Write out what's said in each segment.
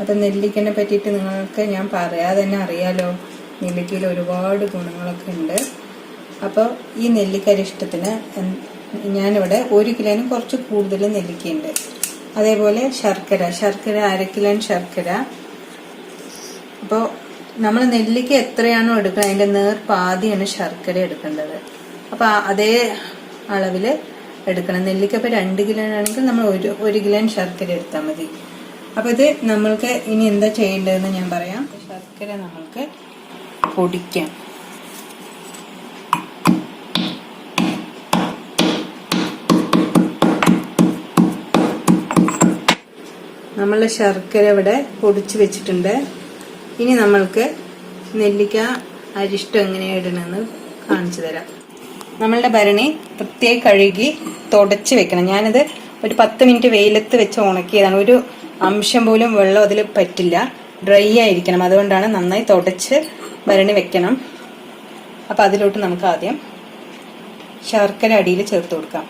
അപ്പം നെല്ലിക്കനെ പറ്റിയിട്ട് നിങ്ങൾക്ക് ഞാൻ പറയാതെ തന്നെ അറിയാലോ, നെല്ലിക്കയിൽ ഒരുപാട് ഗുണങ്ങളൊക്കെ ഉണ്ട്. അപ്പോൾ ഈ നെല്ലിക്കരിഷ്ടത്തിന് ഞാനിവിടെ 1 കിലോന് കുറച്ച് കൂടുതൽ നെല്ലിക്കയുണ്ട്. അതേപോലെ ശർക്കര 1 കിലോ ശർക്കര. അപ്പോൾ നമ്മൾ നെല്ലിക്ക എത്രയാണോ എടുക്കുന്നത് അതിൻ്റെ നേർപാതിയാണ് ശർക്കര എടുക്കേണ്ടത്. അപ്പോൾ അതേ അളവിൽ എടുക്കണം. നെല്ലിക്ക ഇപ്പോൾ 2 കിലോ ആണെങ്കിൽ നമ്മൾ 1 കിലോ ശർക്കര എടുത്താൽ മതി. അപ്പോൾ ഇത് നമ്മൾക്ക് ഇനി എന്താ ചെയ്യേണ്ടതെന്ന് ഞാൻ പറയാം. ശർക്കര നമ്മൾക്ക് പൊടിക്കാം. നമ്മൾ ശർക്കര ഇവിടെ പൊടിച്ച് വെച്ചിട്ടുണ്ട്. ഇനി നമ്മൾക്ക് നെല്ലിക്ക അരിഷ്ടം എങ്ങനെയാണ് ഇടണമെന്ന് കാണിച്ചു തരാം. നമ്മളുടെ ഭരണി വൃത്തിയായി കഴുകി തുടച്ച് വെക്കണം. ഞാനിത് ഒരു 10 മിനിറ്റ് വെയിലത്ത് വെച്ച് ഉണക്കിയതാണ്. ഒരു അംശം പോലും വെള്ളം അതിൽ പറ്റില്ല, ഡ്രൈ ആയിരിക്കണം. അതുകൊണ്ടാണ് നന്നായി തുടച്ച് ഭരണി വെക്കണം. അപ്പം അതിലോട്ട് നമുക്ക് ആദ്യം ശർക്കര അടിയിൽ ചേർത്ത് കൊടുക്കാം.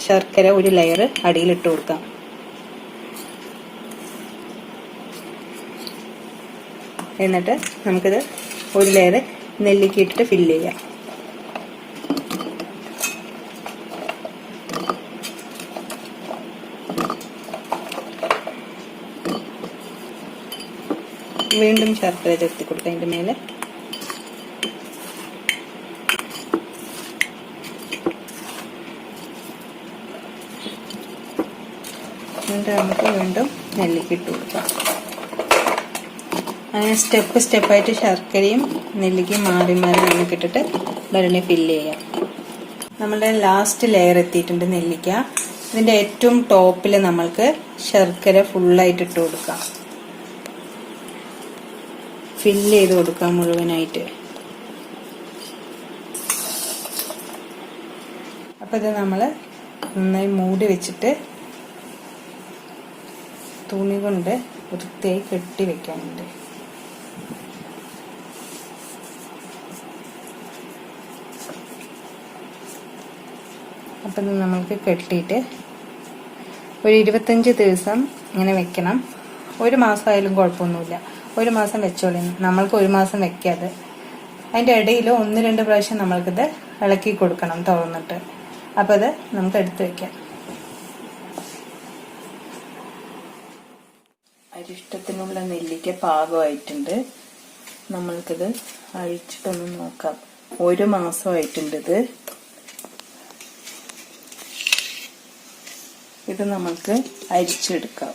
ശർക്കര ഒരു ലെയർ അടിയിലിട്ട് കൊടുക്കാം. എന്നിട്ട് നമുക്കിത് ഒരു ലെയർ നെല്ലിക്ക ഇട്ടിട്ട് ഫില്ല് ചെയ്യാം. വീണ്ടും ശർക്കര ചേർത്തി കൊടുക്കാം അതിൻ്റെ മേലെ. എന്നിട്ട് നമുക്ക് വീണ്ടും നെല്ലിക്ക ഇട്ട് കൊടുക്കാം. അങ്ങനെ സ്റ്റെപ്പായിട്ട് ശർക്കരയും നെല്ലിക്കയും മാറി മാറി നമുക്ക് ഇട്ടിട്ട് ഭരണി ഫില്ല് ചെയ്യാം. നമ്മുടെ ലാസ്റ്റ് ലെയർ എത്തിയിട്ടുണ്ട് നെല്ലിക്ക. ഇതിൻ്റെ ഏറ്റവും ടോപ്പിൽ നമ്മൾക്ക് ശർക്കര ഫുള്ളായിട്ട് ഇട്ട് കൊടുക്കാം. ഫില്ല് ചെയ്ത് കൊടുക്കാം മുഴുവനായിട്ട്. അപ്പോൾ ഇത് നമ്മൾ നന്നായി മൂടി വെച്ചിട്ട് തുണി കൊണ്ട് വൃത്തിയായി കെട്ടി വെക്കാനുണ്ട്. അപ്പം നമ്മൾക്ക് കെട്ടിയിട്ട് ഒരു 25 ദിവസം ഇങ്ങനെ വെക്കണം. 1 മാസമായാലും കുഴപ്പമൊന്നുമില്ല. 1 മാസം വെച്ചോളൂ. നമ്മൾക്ക് 1 മാസം വെക്കാതെ അതിൻ്റെ ഇടയിൽ 1-2 പ്രാവശ്യം നമ്മൾക്കിത് ഇളക്കി കൊടുക്കണം തുറന്നിട്ട്. അപ്പോൾ അത് നമുക്ക് എടുത്ത് വെക്കാം. അരിഷ്ടത്തിനുള്ള നെല്ലിക്ക പാകമായിട്ടുണ്ട്. നമ്മൾക്കിത് അഴിച്ചിട്ടൊന്ന് നോക്കാം. 1 മാസമായിട്ടുണ്ട് ഇത്. ഇത് നമ്മൾക്ക് അരിച്ചെടുക്കാം.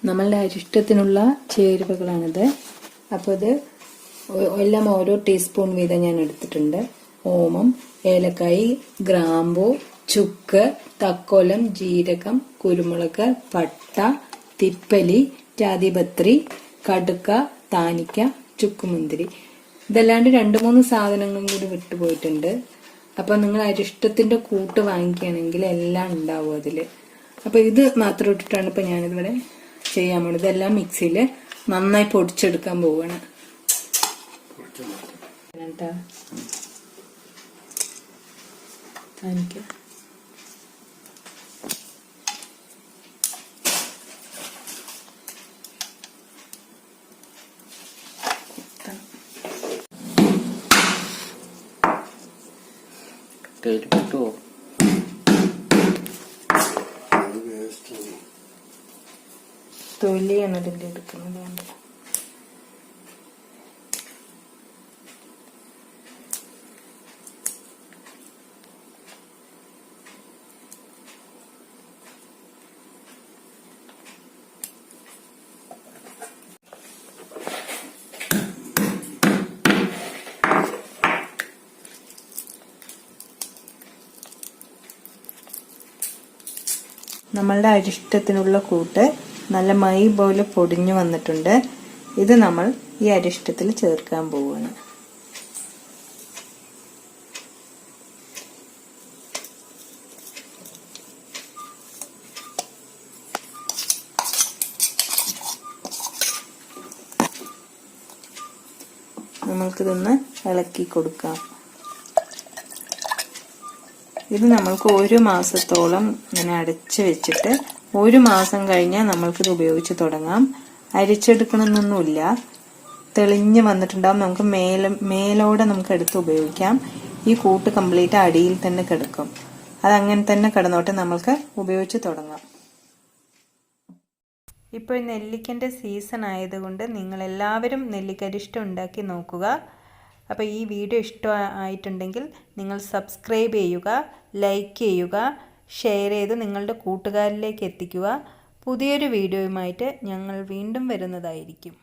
നമ്മളുടെ അരിഷ്ടത്തിനുള്ള ചേരുവകളാണിത്. അപ്പോൾ ഇത് എല്ലാം ഓരോ ടീസ്പൂൺ വീതം ഞാൻ എടുത്തിട്ടുണ്ട്. ഓമം, ഏലക്കായി, ഗ്രാമ്പൂ, ചുക്ക്, തക്കോലം, ജീരകം, കുരുമുളക്, പട്ട, തിപ്പലി, ജാതിപത്രി, കടുക്ക, താനിക്ക, ചുക്കുമുന്തിരി. ഇതല്ലാണ്ട് 2-3 സാധനങ്ങളും കൂടി വിട്ടുപോയിട്ടുണ്ട്. അപ്പൊ നിങ്ങൾ അരിഷ്ടത്തിന്റെ കൂട്ട് വാങ്ങിക്കുകയാണെങ്കിൽ എല്ലാം ഉണ്ടാവും അതില്. അപ്പൊ ഇത് മാത്രം ഇട്ടിട്ടാണ് ഇപ്പൊ ഞാനിതിവിടെ ചെയ്യാൻ പോകുന്നത്. ഇതെല്ലാം മിക്സിയിൽ നന്നായി പൊടിച്ചെടുക്കാൻ പോവുകയാണ്. കിട്ടുമോ? തൊലിയാണ് ഇതിൻ്റെ എടുക്കുന്നത്. വേണ്ട, നമ്മളുടെ അരിഷ്ടത്തിനുള്ള കൂട്ട് നല്ല മൈ പോലെ പൊടിഞ്ഞു വന്നിട്ടുണ്ട്. ഇത് നമ്മൾ ഈ അരിഷ്ടത്തിൽ ചേർക്കാൻ പോവുകയാണ്. നമ്മൾക്കിതൊന്ന് ഇളക്കി കൊടുക്കാം. ഇത് നമ്മൾക്ക് 1 മാസത്തോളം ഇങ്ങനെ അടച്ച് വെച്ചിട്ട് 1 മാസം കഴിഞ്ഞാൽ നമ്മൾക്കിത് ഉപയോഗിച്ച് തുടങ്ങാം. അരിച്ചെടുക്കണമെന്നൊന്നുമില്ല, തെളിഞ്ഞ് വന്നിട്ടുണ്ടാകും. നമുക്ക് മേലോടെ നമുക്ക് എടുത്ത് ഉപയോഗിക്കാം. ഈ കൂട്ട് കംപ്ലീറ്റ് അടിയിൽ തന്നെ കിടക്കും. അതങ്ങനെ തന്നെ കിടന്നോട്ടെ, നമ്മൾക്ക് ഉപയോഗിച്ച് തുടങ്ങാം. ഇപ്പോൾ നെല്ലിക്കൻ്റെ സീസൺ ആയതുകൊണ്ട് നിങ്ങളെല്ലാവരും നെല്ലിക്കരിഷ്ടം ഉണ്ടാക്കി നോക്കുക. അപ്പോൾ ഈ വീഡിയോ ഇഷ്ടമായിട്ടുണ്ടെങ്കിൽ നിങ്ങൾ സബ്സ്ക്രൈബ് ചെയ്യുക, ലൈക്ക് ചെയ്യുക, ഷെയർ ചെയ്ത് നിങ്ങളുടെ കൂട്ടുകാരിലേക്ക് എത്തിക്കുക. പുതിയൊരു വീഡിയോയുമായിട്ട് ഞങ്ങൾ വീണ്ടും വരുന്നതായിരിക്കും.